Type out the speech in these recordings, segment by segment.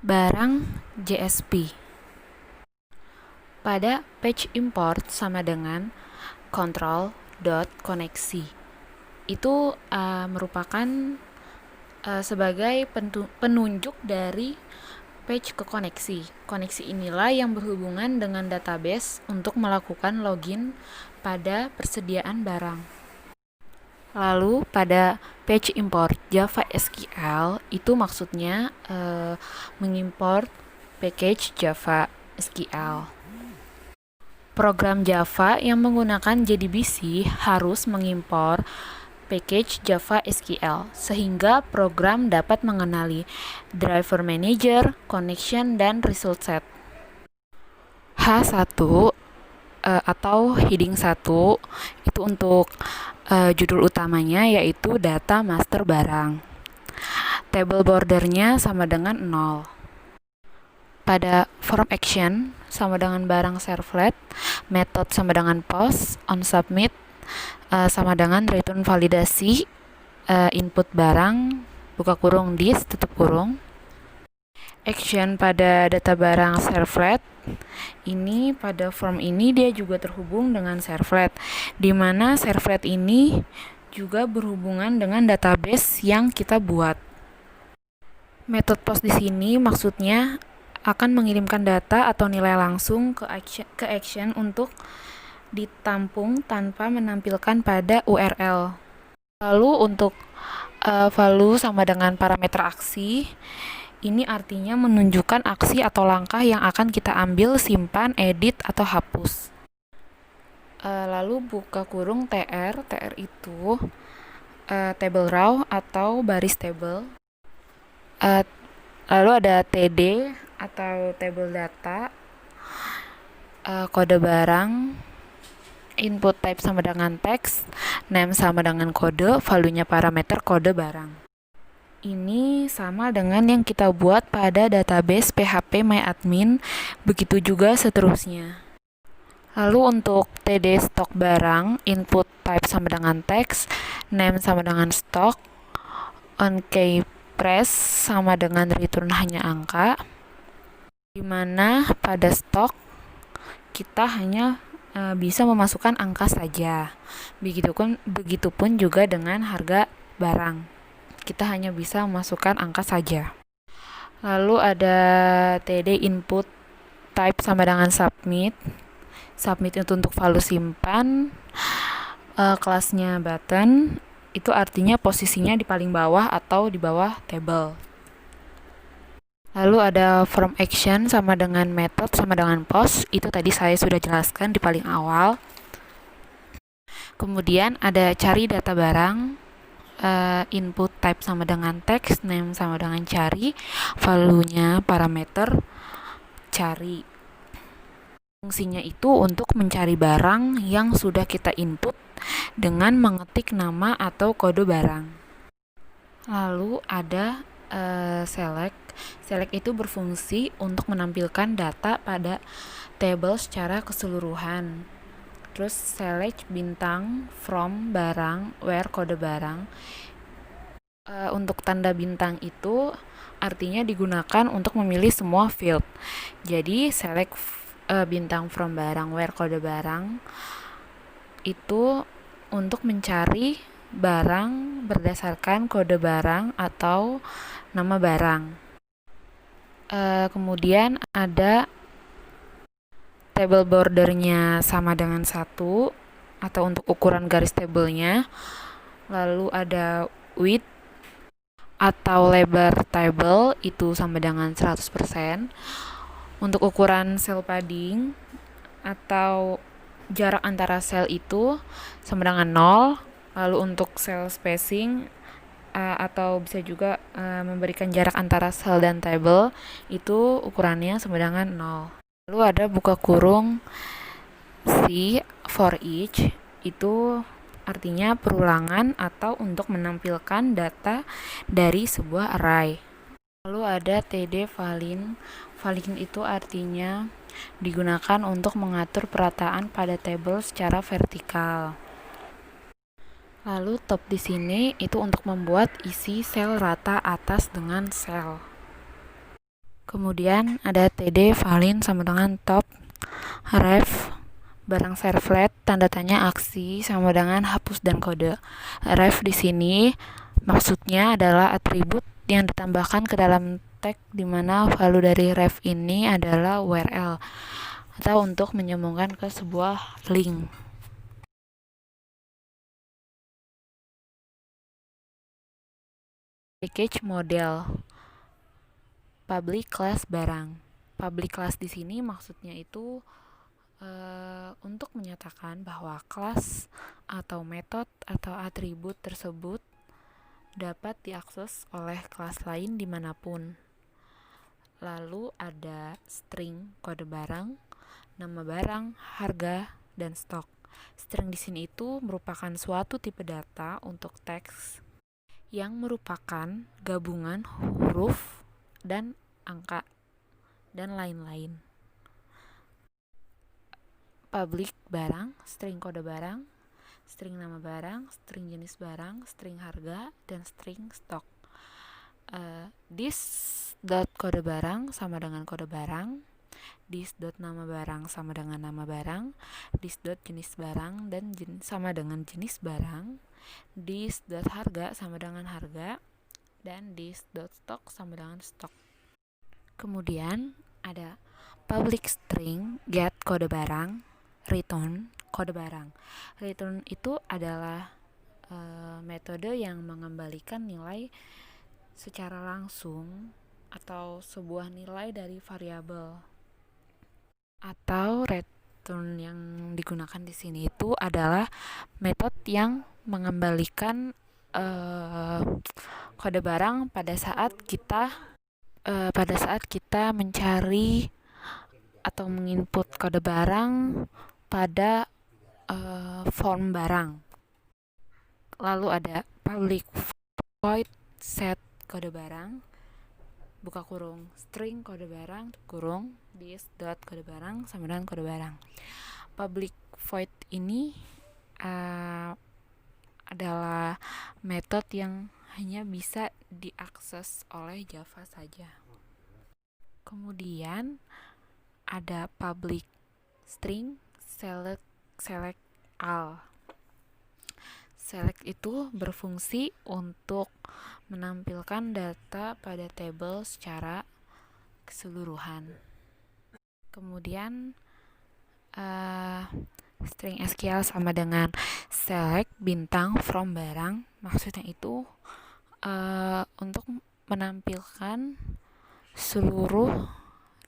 Barang JSP. Pada page import sama dengan control.koneksi. Itu merupakan sebagai penunjuk dari page ke koneksi. Koneksi inilah yang berhubungan dengan database untuk melakukan login pada persediaan barang. Lalu pada page import Java SQL itu maksudnya mengimport package Java SQL. Program Java yang menggunakan JDBC harus mengimpor package Java SQL sehingga program dapat mengenali driver manager, connection, dan result set. H1 atau heading 1 itu untuk judul utamanya yaitu data master barang. Table bordernya sama dengan 0. Pada form action sama dengan barang servlet, method sama dengan post, on submit sama dengan return validasi, input barang, buka kurung dis, tutup kurung. Action pada data barang servlet, ini pada form ini dia juga terhubung dengan servlet, di mana servlet ini juga berhubungan dengan database yang kita buat. Method post di sini maksudnya akan mengirimkan data atau nilai langsung ke action untuk ditampung tanpa menampilkan pada URL. Lalu untuk value sama dengan parameter aksi, ini artinya menunjukkan aksi atau langkah yang akan kita ambil, simpan, edit, atau hapus. Lalu buka kurung TR itu table row atau baris table. Lalu ada TD atau table data, kode barang, input type sama dengan teks, name sama dengan kode, value-nya parameter kode barang. Ini sama dengan yang kita buat pada database PHP MyAdmin, begitu juga seterusnya. Lalu untuk TD stok barang, input type sama dengan teks, name sama dengan stok, on key press sama dengan return hanya angka, di mana pada stok kita hanya bisa memasukkan angka saja. Begitupun juga dengan harga barang. Kita hanya bisa memasukkan angka saja. Lalu ada TD input type sama dengan submit. Submit itu untuk value simpan. Kelasnya button, itu artinya posisinya di paling bawah atau di bawah table. Lalu ada form action sama dengan method sama dengan post, itu tadi saya sudah jelaskan di paling awal. Kemudian ada cari data barang, input type sama dengan text, name sama dengan cari, value-nya parameter cari. Fungsinya itu untuk mencari barang yang sudah kita input dengan mengetik nama atau kode barang. Lalu ada select. Select itu berfungsi untuk menampilkan data pada table secara keseluruhan. Terus select bintang from barang where kode barang. Untuk tanda bintang itu artinya digunakan untuk memilih semua field. Jadi select bintang from barang where kode barang itu untuk mencari barang berdasarkan kode barang atau nama barang. Kemudian ada table bordernya sama dengan 1 atau untuk ukuran garis tabelnya. Lalu ada width atau lebar table itu sama dengan 100%. Untuk ukuran cell padding atau jarak antara sel itu sama dengan 0. Lalu untuk cell spacing atau bisa juga memberikan jarak antara sel dan table itu ukurannya sama dengan 0. Lalu ada buka kurung C for each, itu artinya perulangan atau untuk menampilkan data dari sebuah array. Lalu ada TD valin. Valin itu artinya digunakan untuk mengatur perataan pada table secara vertikal. Lalu top di sini itu untuk membuat isi sel rata atas dengan sel. Kemudian ada TD valin sama dengan top, ref barang servlet tanda tanya aksi sama dengan hapus dan kode. Ref di sini maksudnya adalah atribut yang ditambahkan ke dalam tag di mana value dari ref ini adalah URL atau untuk menyambungkan ke sebuah link. Package model public class barang. Public class di sini maksudnya itu untuk menyatakan bahwa kelas atau metode atau atribut tersebut dapat diakses oleh kelas lain dimanapun. Lalu ada string kode barang, nama barang, harga, dan stok. String di sini itu merupakan suatu tipe data untuk teks yang merupakan gabungan huruf dan angka dan lain-lain. Public barang, string kode barang, string nama barang, string jenis barang, string harga, dan string stok. This dot kode barang sama dengan kode barang, this dot nama barang sama dengan nama barang, this dot jenis barang dan sama dengan jenis barang, this dot harga sama dengan harga, dan this dot stock sama dengan stok. Kemudian ada public string get kode barang, return kode barang. Return itu adalah metode yang mengembalikan nilai secara langsung atau sebuah nilai dari variabel. Atau return yang digunakan di sini itu adalah metode yang mengembalikan kode barang pada saat kita mencari atau menginput kode barang pada form barang. Lalu ada public void set kode barang, buka kurung, string kode barang, kurung, this dot kode barang sama dengan kode barang. Public void ini adalah metode yang hanya bisa diakses oleh Java saja. Kemudian ada public string select all. Select itu berfungsi untuk menampilkan data pada table secara keseluruhan. Kemudian string SQL sama dengan select bintang from barang. Maksudnya itu untuk menampilkan seluruh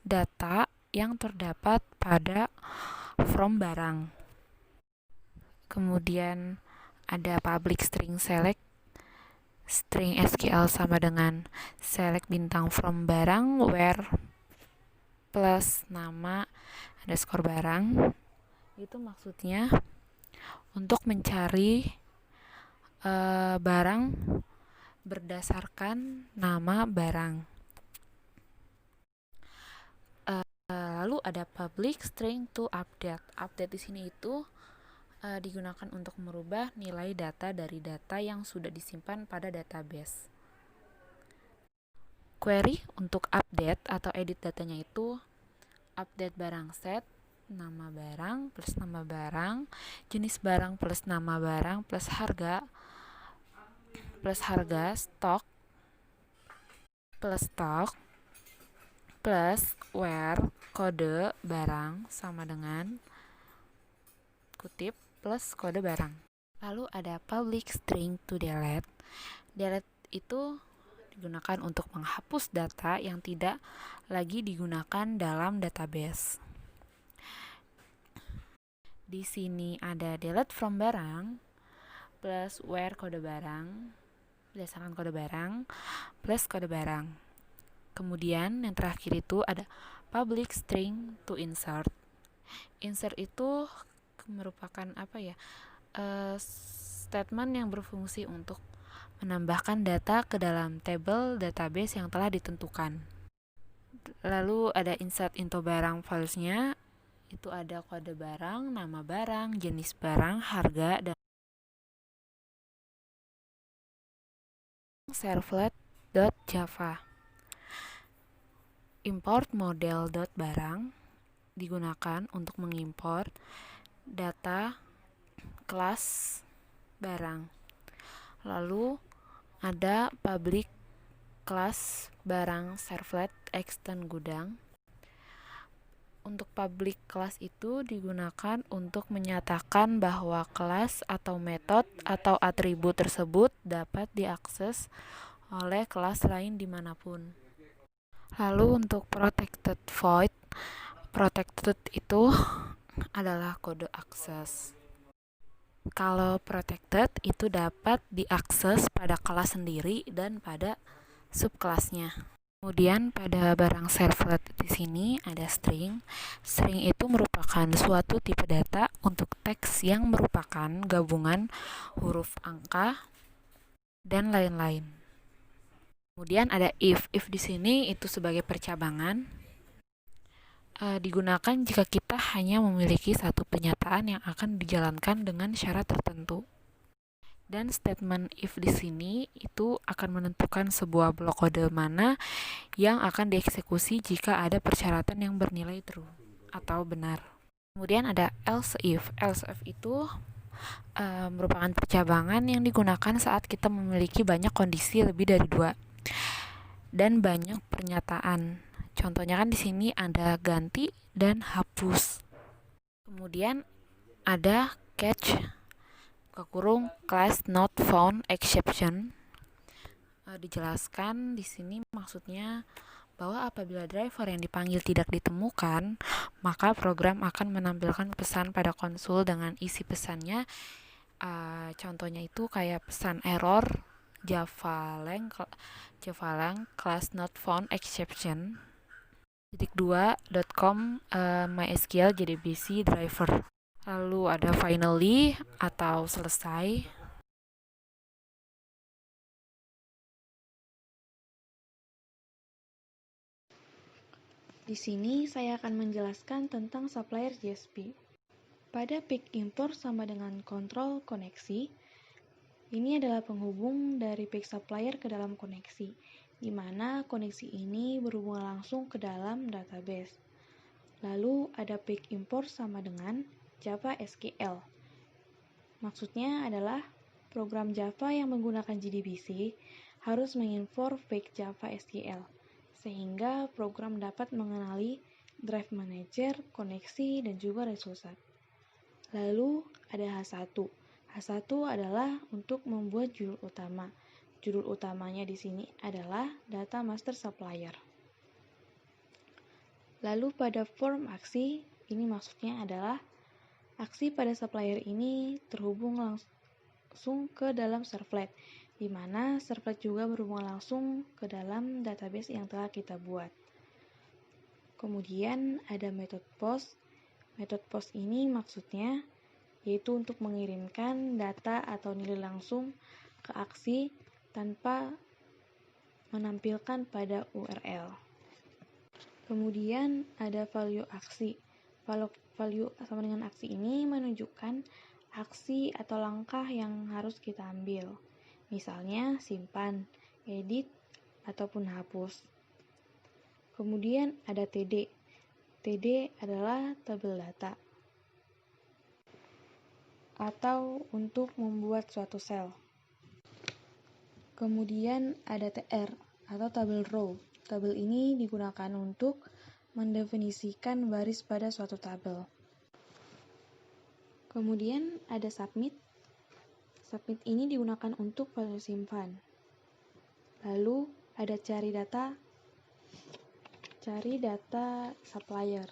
data yang terdapat pada from barang. Kemudian ada public string select, string SQL sama dengan select bintang from barang where plus nama underscore barang. Itu maksudnya untuk mencari barang berdasarkan nama barang. Lalu ada public string to update. Update di sini itu digunakan untuk merubah nilai data dari data yang sudah disimpan pada database. Query untuk update atau edit datanya itu update barang set, nama barang plus nama barang, jenis barang plus nama barang plus harga, stok plus where kode barang sama dengan kutip plus kode barang. Lalu ada public string to delete. Delete itu digunakan untuk menghapus data yang tidak lagi digunakan dalam database. Di sini ada delete from barang plus where kode barang berdasarkan kode barang plus kode barang. Kemudian yang terakhir itu ada public string to insert. Insert itu merupakan statement yang berfungsi untuk menambahkan data ke dalam table database yang telah ditentukan. Lalu ada insert into barang files-nya, itu ada kode barang, nama barang, jenis barang, harga, dan servlet.java. import model.barang digunakan untuk mengimport data kelas barang. Lalu ada public class barang servlet extend gudang. Untuk public class itu digunakan untuk menyatakan bahwa kelas atau metode atau atribut tersebut dapat diakses oleh kelas lain dimanapun. Lalu untuk protected void, protected itu adalah kode akses. Kalau protected itu dapat diakses pada kelas sendiri dan pada subkelasnya. Kemudian pada barang servlet di sini ada string. String itu merupakan suatu tipe data untuk teks yang merupakan gabungan huruf angka dan lain-lain. Kemudian ada if. If di sini itu sebagai percabangan digunakan jika kita hanya memiliki satu pernyataan yang akan dijalankan dengan syarat tertentu. Dan statement if di sini itu akan menentukan sebuah blok kode mana yang akan dieksekusi jika ada persyaratan yang bernilai true atau benar. Kemudian ada else if. Else if itu merupakan percabangan yang digunakan saat kita memiliki banyak kondisi lebih dari 2 dan banyak pernyataan. Contohnya kan di sini ada ganti dan hapus. Kemudian ada catch kekurung class not found exception. Dijelaskan di sini maksudnya bahwa apabila driver yang dipanggil tidak ditemukan, maka program akan menampilkan pesan pada konsul dengan isi pesannya. Contohnya itu kayak pesan error javalang class not found exception .2.com mysql jdbc driver. Lalu ada finally atau selesai. Di sini saya akan menjelaskan tentang supplier JSP. Pada pick import sama dengan kontrol koneksi, ini adalah penghubung dari pick supplier ke dalam koneksi, di mana koneksi ini berhubungan langsung ke dalam database. Lalu ada pick import sama dengan Java SQL. Maksudnya adalah program Java yang menggunakan JDBC harus mengimport pick Java SQL, sehingga program dapat mengenali drive manager, koneksi, dan juga resource. Lalu ada H1. H1 adalah untuk membuat judul utama. Judul utamanya di sini adalah data master supplier. Lalu pada form aksi, ini maksudnya adalah aksi pada supplier ini terhubung langsung ke dalam servlet, di mana servlet juga berhubungan langsung ke dalam database yang telah kita buat. Kemudian ada method post. Method post ini maksudnya yaitu untuk mengirimkan data atau nilai langsung ke aksi tanpa menampilkan pada URL. Kemudian ada value aksi. Value sama dengan aksi ini menunjukkan aksi atau langkah yang harus kita ambil. Misalnya simpan, edit, ataupun hapus. Kemudian ada TD. TD adalah tabel data atau untuk membuat suatu sel. Kemudian ada TR atau tabel row. Tabel ini digunakan untuk mendefinisikan baris pada suatu tabel. Kemudian ada submit. Submit ini digunakan untuk value simpan. Lalu ada cari data supplier.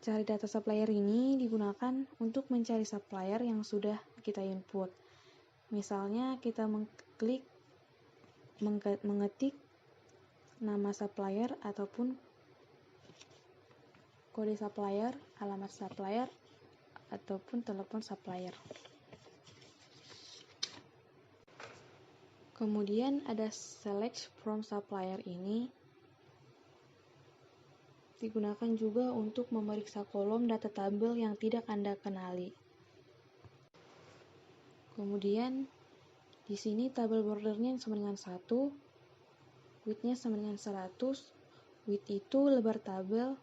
Cari data supplier ini digunakan untuk mencari supplier yang sudah kita input. Misalnya kita mengetik nama supplier ataupun kode supplier, alamat supplier, ataupun telepon supplier. Kemudian ada select from supplier ini digunakan juga untuk memeriksa kolom data tabel yang tidak Anda kenali. Kemudian di sini tabel bordernya sama dengan 1, width-nya sama dengan 100, width itu lebar tabel,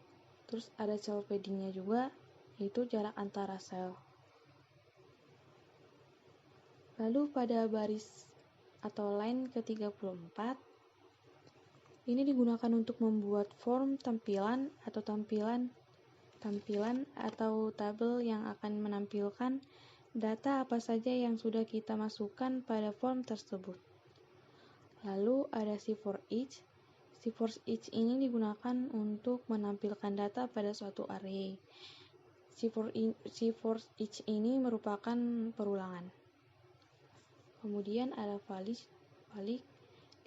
terus ada cell paddingnya juga, yaitu jarak antara sel. Lalu pada baris atau line ke-34, ini digunakan untuk membuat form tampilan atau tabel yang akan menampilkan data apa saja yang sudah kita masukkan pada form tersebut. Lalu ada see for each. See for each ini digunakan untuk menampilkan data pada suatu array. See for each ini merupakan perulangan. Kemudian ada valid.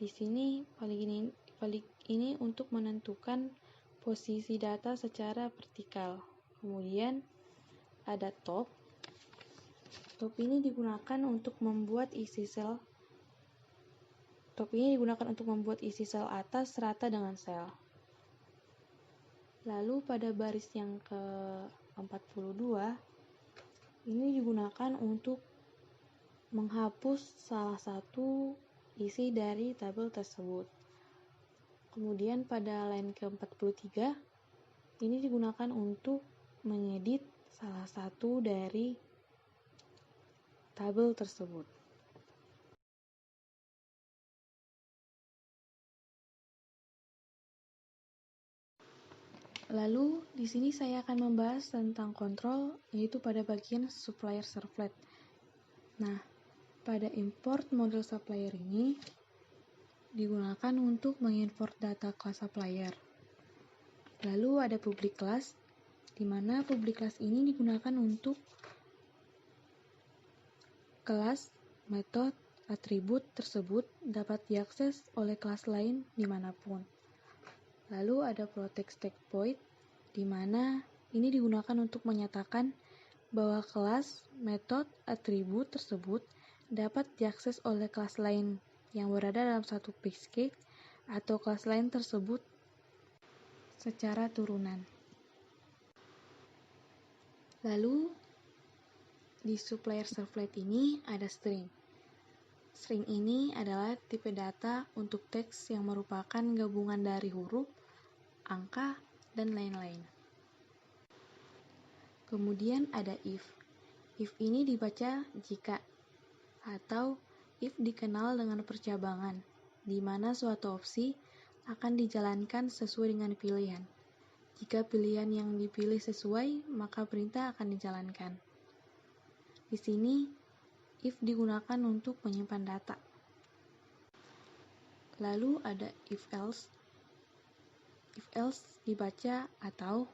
Di sini valid ini untuk menentukan posisi data secara vertikal. Kemudian ada top. Top ini digunakan untuk membuat isi sel. Atas serata dengan sel. Lalu pada baris yang ke-42, ini digunakan untuk menghapus salah satu isi dari tabel tersebut. Kemudian pada line ke-43, ini digunakan untuk mengedit salah satu dari tabel tersebut. Lalu, di sini saya akan membahas tentang kontrol, yaitu pada bagian supplier servlet. Nah, pada import model supplier ini digunakan untuk mengimport data kelas supplier. Lalu ada public class, di mana public class ini digunakan untuk kelas, metode, atribut tersebut dapat diakses oleh kelas lain dimanapun. Lalu ada protect state void, di mana ini digunakan untuk menyatakan bahwa kelas, metode, atribut tersebut dapat diakses oleh kelas lain yang berada dalam satu package atau kelas lain tersebut secara turunan. Lalu di supplier servlet ini ada string. String ini adalah tipe data untuk teks yang merupakan gabungan dari huruf, angka, dan lain-lain. Kemudian ada if. If ini dibaca jika atau if dikenal dengan percabangan, di mana suatu opsi akan dijalankan sesuai dengan pilihan. Jika pilihan yang dipilih sesuai, maka perintah akan dijalankan. Di sini, if digunakan untuk menyimpan data. Lalu ada if else. If else dibaca atau,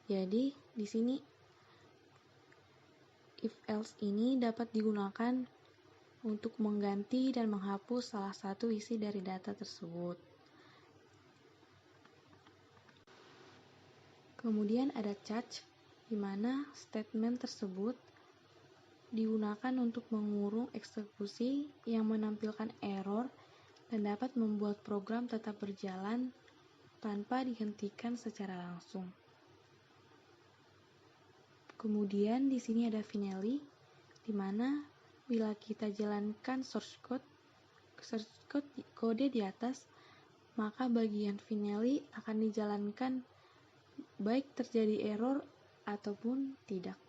jadi di sini if else ini dapat digunakan untuk mengganti dan menghapus salah satu isi dari data tersebut. Kemudian ada charge, di mana statement tersebut digunakan untuk mengurung eksekusi yang menampilkan error dan dapat membuat program tetap berjalan tanpa dihentikan secara langsung. Kemudian di sini ada finally, di mana bila kita jalankan source kode di atas, maka bagian finally akan dijalankan baik terjadi error ataupun tidak.